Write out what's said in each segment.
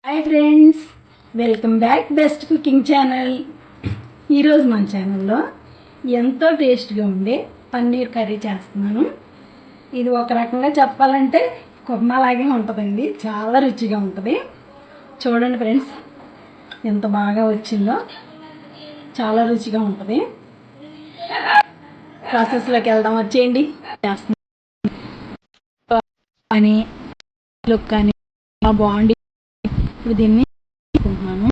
Hi friends, welcome back best cooking channel. ఈరోజు మన ఛానల్లో ఎంతో టేస్ట్గా ఉండే పన్నీర్ కర్రీ చేస్తున్నాను. ఇది ఒక రకంగా చెప్పాలంటే కుర్మాలాగే ఉంటుందండి, చాలా రుచిగా ఉంటుంది. చూడండి ఫ్రెండ్స్, ఎంత బాగా వచ్చిందో, చాలా రుచిగా ఉంటుంది. ప్రాసెస్లోకి వెళ్దాం, వచ్చేయండి. చేస్తున్నాను కానీ లుక్ కానీ బాగుండి ఇప్పుడు దీన్ని తీసుకుంటున్నాను.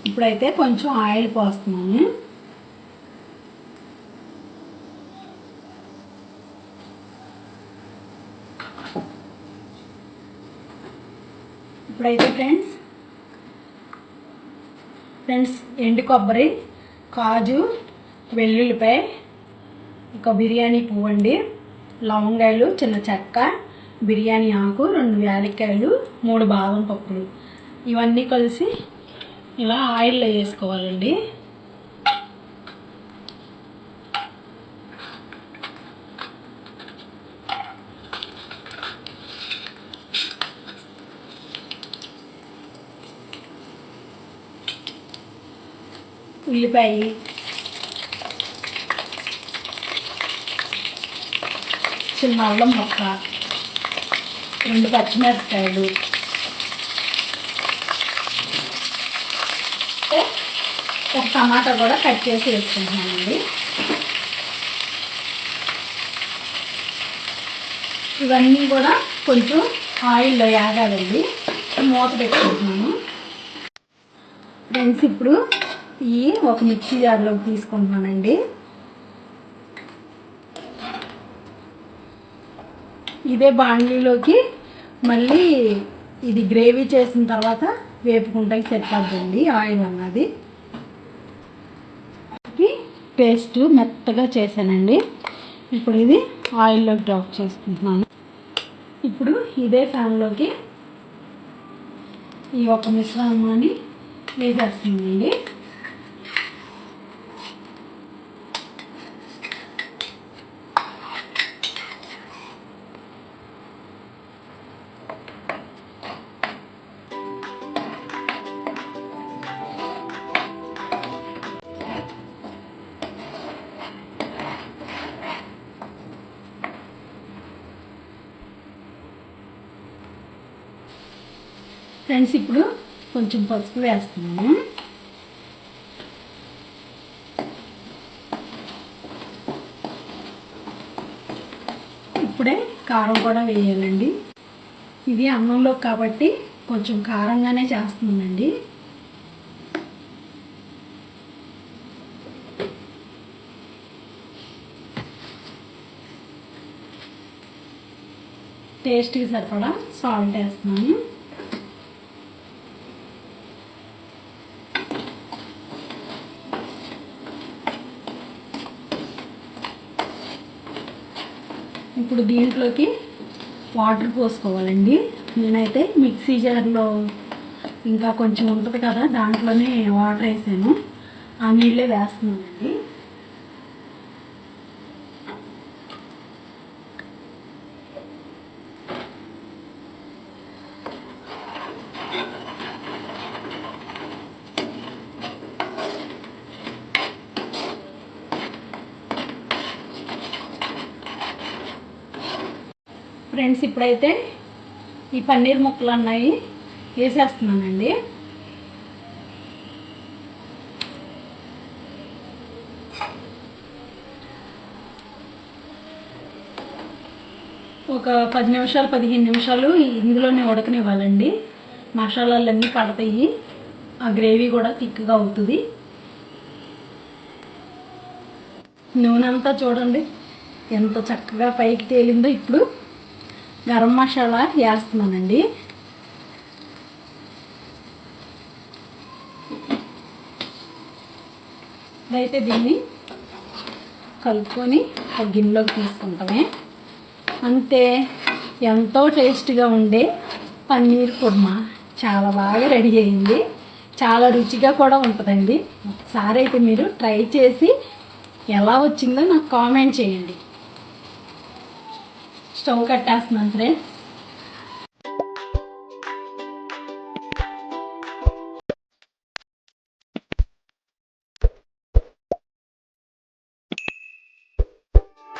ఇప్పుడైతే కొంచెం ఆయిల్ పోస్తున్నాను. ఇప్పుడైతే ఫ్రెండ్స్ ఎండు కొబ్బరి, కాజు, వెల్లుల్లిపాయ, ఒక బిర్యానీ పువ్వు అండి, లవంగాయలు, చిన్న చెక్క, బిర్యానీ ఆకు, 2 యాలక్కాయలు, 3 బాదం పప్పులు, ఇవన్నీ కలిసి ఇలా ఆయిల్లో వేసుకోవాలండి. ఉల్లిపాయ, చిన్న అల్లం ముక్క, 2 పచ్చిమిరపకాయలు, ఒక టమాటా కూడా కట్ చేసి వేసుకుంటున్నానండి. ఇవన్నీ కూడా కొంచెం ఆయిల్లో యాగాలండి. మూత పెట్టుకుంటున్నాను. ఫ్రెండ్స్, ఇప్పుడు ఒక మిక్సీ జార్లోకి తీసుకుంటున్నానండి. ఇదే బాండ్లీలోకి మళ్ళీ ఇది గ్రేవీ చేసిన తర్వాత వేపుకుంటాకి సరిపోద్దండి ఆయిల్ అన్నది. పేస్ట్ మెత్తగా చేశానండి. ఇప్పుడు ఇది ఆయిల్లోకి డ్రాప్ చేసుకుంటున్నాను. ఇప్పుడు ఇదే ఫ్యాన్లోకి ఈ ఒక మిశ్రమాన్ని వేసేస్తుందండి. ఫ్రెండ్స్, ఇప్పుడు కొంచెం పసుపు వేస్తున్నాను. ఇప్పుడే కారం కూడా వేయాలండి. ఇది అన్నంలో కాబట్టి కొంచెం కారంగానే చేస్తున్నానండి. టేస్ట్కి సరిపడా సాల్ట్ వేస్తున్నాను. ఇప్పుడు దీంట్లోకి వాటర్ పోసుకోవాలండి. నేనైతే మిక్సీ జార్లో ఇంకా కొంచెం ఉంటుంది కదా, దాంట్లోనే వాటర్ వేసాను. ఆ నీళ్ళే వేస్తున్నానండి. ఫ్రెండ్స్, ఇప్పుడైతే ఈ పన్నీర్ ముక్కలు అన్నాయి వేసేస్తున్నానండి. ఒక 10 నిమిషాలు 15 నిమిషాలు ఇందులోనే ఉడకనివ్వాలండి. మసాలాలన్నీ పడతాయి, ఆ గ్రేవీ కూడా థిక్గా అవుతుంది. నూనె అంతా చూడండి ఎంత చక్కగా పైకి తేలిందో. ఇప్పుడు గరం మసాలా వేస్తున్నానండి. ఇదైతే దీన్ని కలుపుకొని ఒక గిన్నెలోకి తీసుకుంటామే. అంతే, ఎంతో టేస్ట్గా ఉండే పన్నీర్ కుర్మా చాలా బాగా రెడీ అయింది. చాలా రుచిగా కూడా ఉంటుందండి. ఒకసారి అయితే మీరు ట్రై చేసి ఎలా వచ్చిందో నాకు కామెంట్ చేయండి. స్టవ్ కట్టేస్తున్నాను ఫ్రెండ్స్.